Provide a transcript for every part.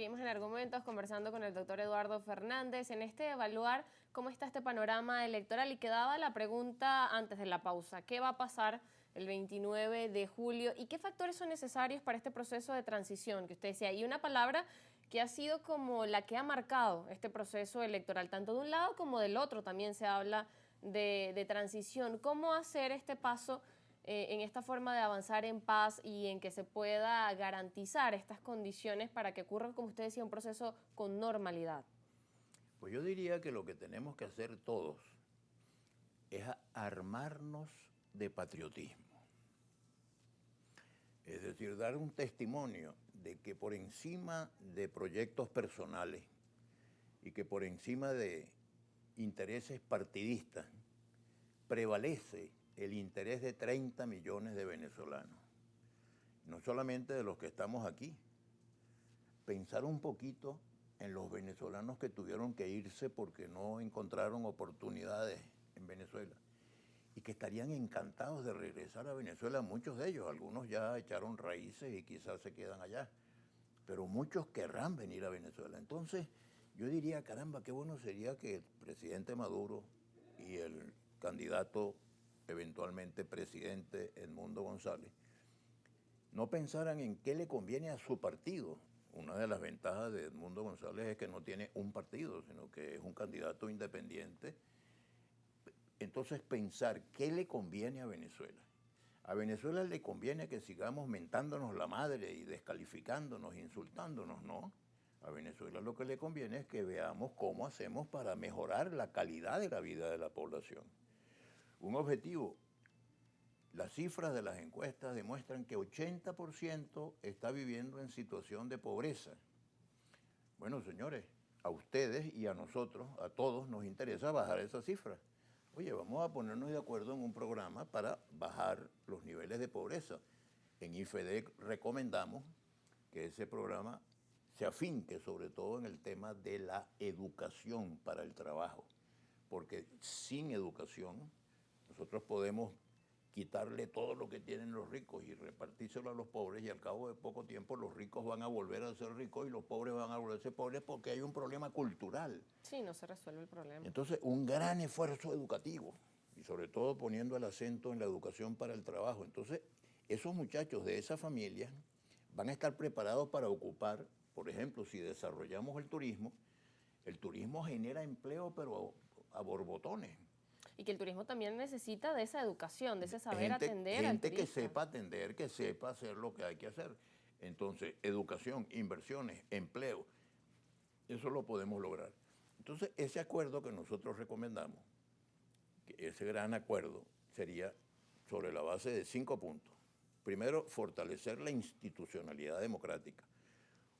Seguimos en Argumentos conversando con el doctor Eduardo Fernández en evaluar cómo está este panorama electoral y quedaba la pregunta antes de la pausa. ¿Qué va a pasar el 29 de julio y qué factores son necesarios para este proceso de transición que usted decía? Y una palabra que ha sido como la que ha marcado este proceso electoral, tanto de un lado como del otro también se habla de transición. ¿Cómo hacer este paso en esta forma de avanzar en paz y en que se pueda garantizar estas condiciones para que ocurra, como usted decía, un proceso con normalidad? Pues yo diría que lo que tenemos que hacer todos es armarnos de patriotismo. Es decir, dar un testimonio de que por encima de proyectos personales y que por encima de intereses partidistas prevalece el interés de 30 millones de venezolanos. No solamente de los que estamos aquí. Pensar un poquito en los venezolanos que tuvieron que irse porque no encontraron oportunidades en Venezuela y que estarían encantados de regresar a Venezuela, muchos de ellos, algunos ya echaron raíces y quizás se quedan allá, pero muchos querrán venir a Venezuela. Entonces, yo diría, caramba, qué bueno sería que el presidente Maduro y el candidato, eventualmente presidente Edmundo González, no pensaran en qué le conviene a su partido. Una de las ventajas de Edmundo González es que no tiene un partido, sino que es un candidato independiente. Entonces pensar qué le conviene a Venezuela. A Venezuela le conviene que sigamos mentándonos la madre y descalificándonos, insultándonos, ¿no? A Venezuela lo que le conviene es que veamos cómo hacemos para mejorar la calidad de la vida de la población. Un objetivo. Las cifras de las encuestas demuestran que 80% está viviendo en situación de pobreza. Bueno, señores, a ustedes y a nosotros, a todos, nos interesa bajar esa cifra. Oye, vamos a ponernos de acuerdo en un programa para bajar los niveles de pobreza. En IFEDEC recomendamos que ese programa se afinque sobre todo en el tema de la educación para el trabajo, porque sin educación nosotros podemos quitarle todo lo que tienen los ricos y repartírselo a los pobres y al cabo de poco tiempo los ricos van a volver a ser ricos y los pobres van a volverse pobres porque hay un problema cultural. Sí, no se resuelve el problema. Entonces, un gran esfuerzo educativo y sobre todo poniendo el acento en la educación para el trabajo. Entonces, esos muchachos de esa familia van a estar preparados para ocupar, por ejemplo, si desarrollamos el turismo genera empleo pero a borbotones. Y que el turismo también necesita de esa educación, de ese saber Gente, atender al gente que turista. sepa atender, que sepa hacer lo que hay que hacer. Entonces, educación, inversiones, empleo, eso lo podemos lograr. Entonces, ese acuerdo que nosotros recomendamos, que ese gran acuerdo sería sobre la base de 5 puntos. Primero, fortalecer la institucionalidad democrática.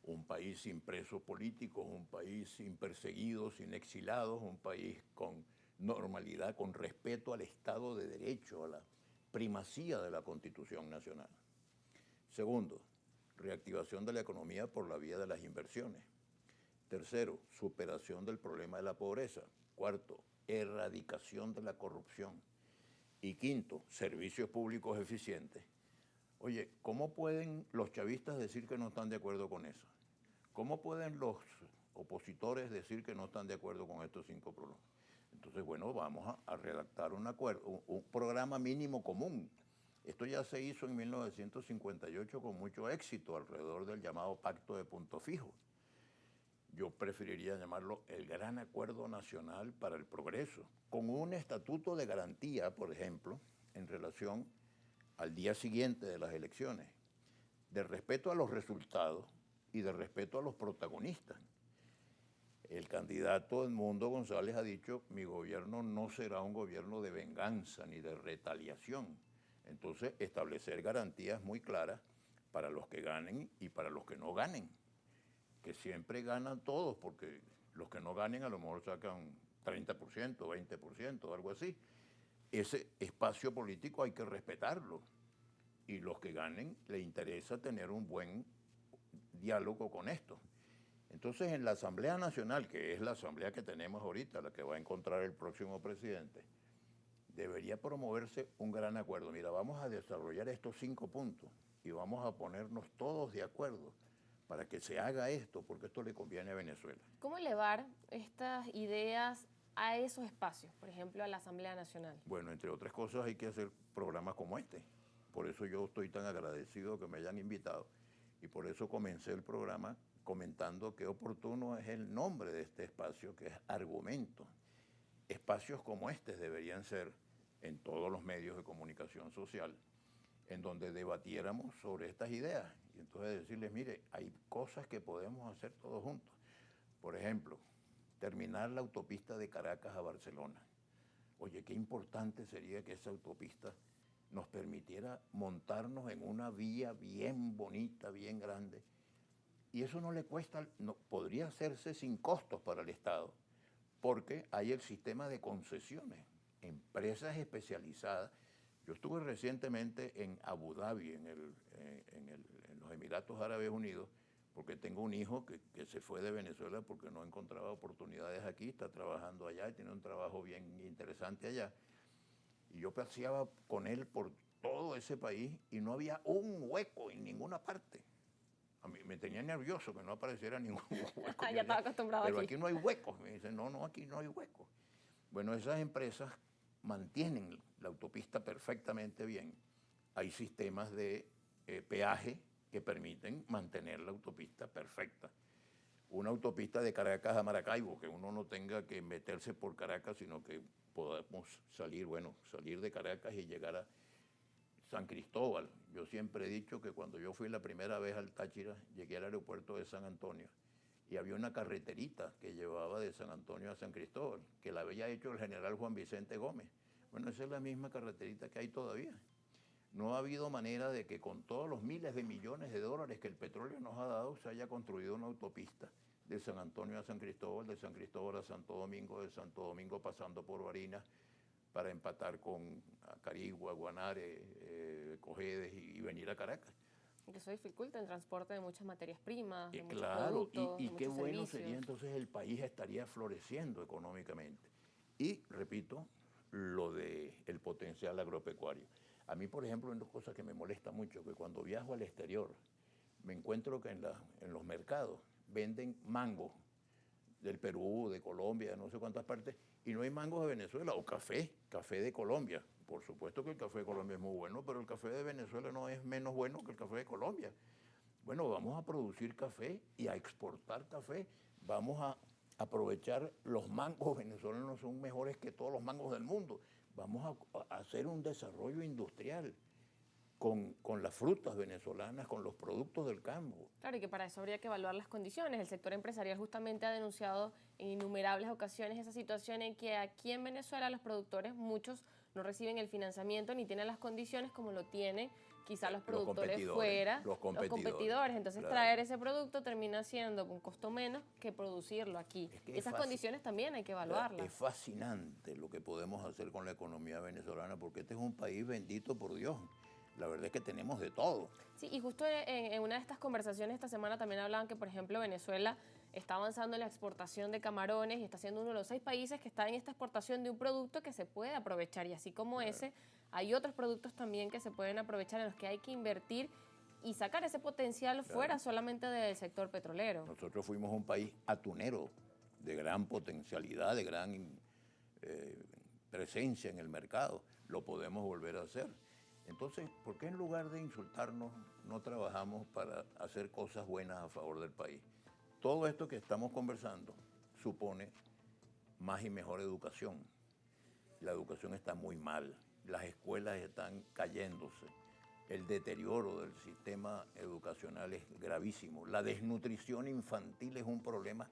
Un país sin presos políticos, un país sin perseguidos, sin exilados, un país con normalidad, con respeto al Estado de Derecho, a la primacía de la Constitución Nacional. Segundo, reactivación de la economía por la vía de las inversiones. Tercero, superación del problema de la pobreza. Cuarto, erradicación de la corrupción. Y quinto, servicios públicos eficientes. Oye, ¿cómo pueden los chavistas decir que no están de acuerdo con eso? ¿Cómo pueden los opositores decir que no están de acuerdo con estos 5 problemas? Entonces, bueno, vamos a redactar un acuerdo, un programa mínimo común. Esto ya se hizo en 1958 con mucho éxito alrededor del llamado Pacto de Punto Fijo. Yo preferiría llamarlo el Gran Acuerdo Nacional para el Progreso, con un estatuto de garantía, por ejemplo, en relación al día siguiente de las elecciones, de respeto a los resultados y de respeto a los protagonistas. El candidato Edmundo González ha dicho, mi gobierno no será un gobierno de venganza ni de retaliación. Entonces, establecer garantías muy claras para los que ganen y para los que no ganen, que siempre ganan todos, porque los que no ganen a lo mejor sacan 30%, 20%, algo así. Ese espacio político hay que respetarlo y los que ganen les interesa tener un buen diálogo con esto. Entonces, en la Asamblea Nacional, que es la asamblea que tenemos ahorita, la que va a encontrar el próximo presidente, debería promoverse un gran acuerdo. Mira, vamos a desarrollar estos 5 puntos y vamos a ponernos todos de acuerdo para que se haga esto, porque esto le conviene a Venezuela. ¿Cómo elevar estas ideas a esos espacios, por ejemplo, a la Asamblea Nacional? Bueno, entre otras cosas hay que hacer programas como este. Por eso yo estoy tan agradecido que me hayan invitado y por eso comencé el programa comentando qué oportuno es el nombre de este espacio, que es Argumento. Espacios como este deberían ser en todos los medios de comunicación social, en donde debatiéramos sobre estas ideas. Y entonces decirles, mire, hay cosas que podemos hacer todos juntos. Por ejemplo, terminar la autopista de Caracas a Barcelona. Oye, qué importante sería que esa autopista nos permitiera montarnos en una vía bien bonita, bien grande. Y eso no le cuesta, no, podría hacerse sin costos para el Estado, porque hay el sistema de concesiones, empresas especializadas. Yo estuve recientemente en Abu Dhabi, en los Emiratos Árabes Unidos, porque tengo un hijo que se fue de Venezuela porque no encontraba oportunidades aquí, está trabajando allá y tiene un trabajo bien interesante allá. Y yo paseaba con él por todo ese país y no había un hueco en ninguna parte. A mí me tenía nervioso que no apareciera ningún hueco. Ya estaba acostumbrado Pero aquí no hay huecos. Me dicen, no, aquí no hay huecos. Bueno, esas empresas mantienen la autopista perfectamente bien. Hay sistemas de peaje que permiten mantener la autopista perfecta. Una autopista de Caracas a Maracaibo, que uno no tenga que meterse por Caracas, sino que podamos salir de Caracas y llegar a San Cristóbal. Yo siempre he dicho que cuando yo fui la primera vez al Táchira, llegué al aeropuerto de San Antonio y había una carreterita que llevaba de San Antonio a San Cristóbal, que la había hecho el general Juan Vicente Gómez. Bueno, esa es la misma carreterita que hay todavía. No ha habido manera de que con todos los miles de millones de dólares que el petróleo nos ha dado, se haya construido una autopista de San Antonio a San Cristóbal, de San Cristóbal a Santo Domingo, de Santo Domingo pasando por Barinas, para empatar con Carigua, Guanare, Cojedes y venir a Caracas. que eso dificulta el transporte de muchas materias primas, de muchos Claro, productos, y de qué muchos bueno servicios. sería entonces el país estaría floreciendo económicamente. Y, repito, lo del potencial agropecuario. A mí, por ejemplo, una cosa que me molesta mucho, que cuando viajo al exterior, me encuentro que en los mercados venden mango del Perú, de Colombia, de no sé cuántas partes, y no hay mangos de Venezuela, o café de Colombia. Por supuesto que el café de Colombia es muy bueno, pero el café de Venezuela no es menos bueno que el café de Colombia. Bueno, vamos a producir café y a exportar café. Vamos a aprovechar los mangos venezolanos, son mejores que todos los mangos del mundo. Vamos a hacer un desarrollo industrial con las frutas venezolanas, con los productos del campo. Claro, y que para eso habría que evaluar las condiciones. El sector empresarial justamente ha denunciado en innumerables ocasiones esa situación en que aquí en Venezuela los productores, muchos no reciben el financiamiento ni tienen las condiciones como lo tienen quizá los productores fuera, los competidores. Entonces Claro. traer ese producto termina siendo un costo menos que producirlo aquí. Es que Esas condiciones también hay que evaluarlas. Es fascinante lo que podemos hacer con la economía venezolana, porque este es un país bendito por Dios. La verdad es que tenemos de todo. Sí, y justo en una de estas conversaciones esta semana también hablaban que, por ejemplo, Venezuela está avanzando en la exportación de camarones y está siendo uno de los 6 países que está en esta exportación de un producto que se puede aprovechar. Y así como ese, hay otros productos también que se pueden aprovechar en los que hay que invertir y sacar ese potencial fuera solamente del sector petrolero. Nosotros fuimos un país atunero, de gran potencialidad, de gran presencia en el mercado. Lo podemos volver a hacer. Entonces, ¿por qué en lugar de insultarnos no trabajamos para hacer cosas buenas a favor del país? Todo esto que estamos conversando supone más y mejor educación. La educación está muy mal, las escuelas están cayéndose, el deterioro del sistema educacional es gravísimo, la desnutrición infantil es un problema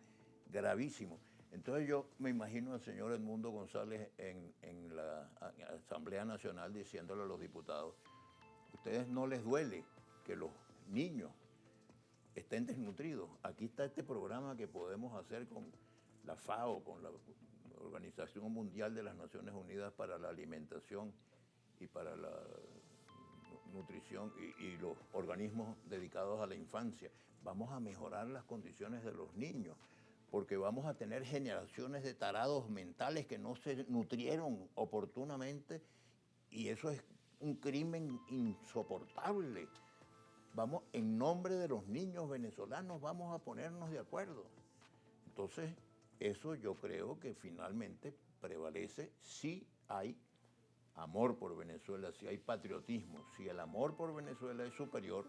gravísimo. Entonces yo me imagino al señor Edmundo González en la Asamblea Nacional diciéndole a los diputados, ¿a ustedes no les duele que los niños estén desnutridos? Aquí está este programa que podemos hacer con la FAO, con la Organización Mundial de las Naciones Unidas para la Alimentación y para la nutrición y los organismos dedicados a la infancia. Vamos a mejorar las condiciones de los niños, porque vamos a tener generaciones de tarados mentales que no se nutrieron oportunamente y eso es un crimen insoportable. vamos, en nombre de los niños venezolanos, vamos a ponernos de acuerdo. Entonces, eso yo creo que finalmente prevalece si hay amor por Venezuela, si hay patriotismo, si el amor por Venezuela es superior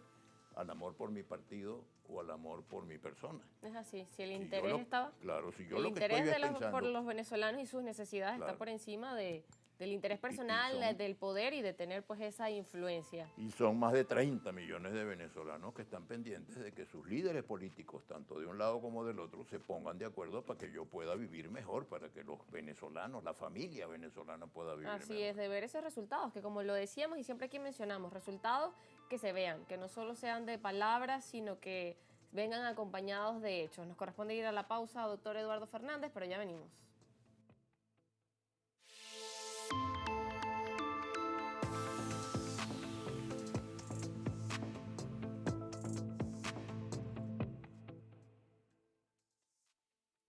al amor por mi partido o al amor por mi persona. Es así, si el Si yo interés lo- estaba... Claro, si yo El lo que interés estoy de es pensando... por los venezolanos y sus necesidades está Claro. por encima del interés personal, son- del poder y de tener pues esa influencia. Y son más de 30 millones de venezolanos que están pendientes de que sus líderes políticos, tanto de un lado como del otro, se pongan de acuerdo para que yo pueda vivir mejor, para que los venezolanos, la familia venezolana pueda vivir Así mejor. es, de ver esos resultados, que como lo decíamos y siempre aquí mencionamos, resultados que se vean, que no solo sean de palabras, sino que vengan acompañados de hechos. Nos corresponde ir a la pausa, doctor Eduardo Fernández, pero ya venimos.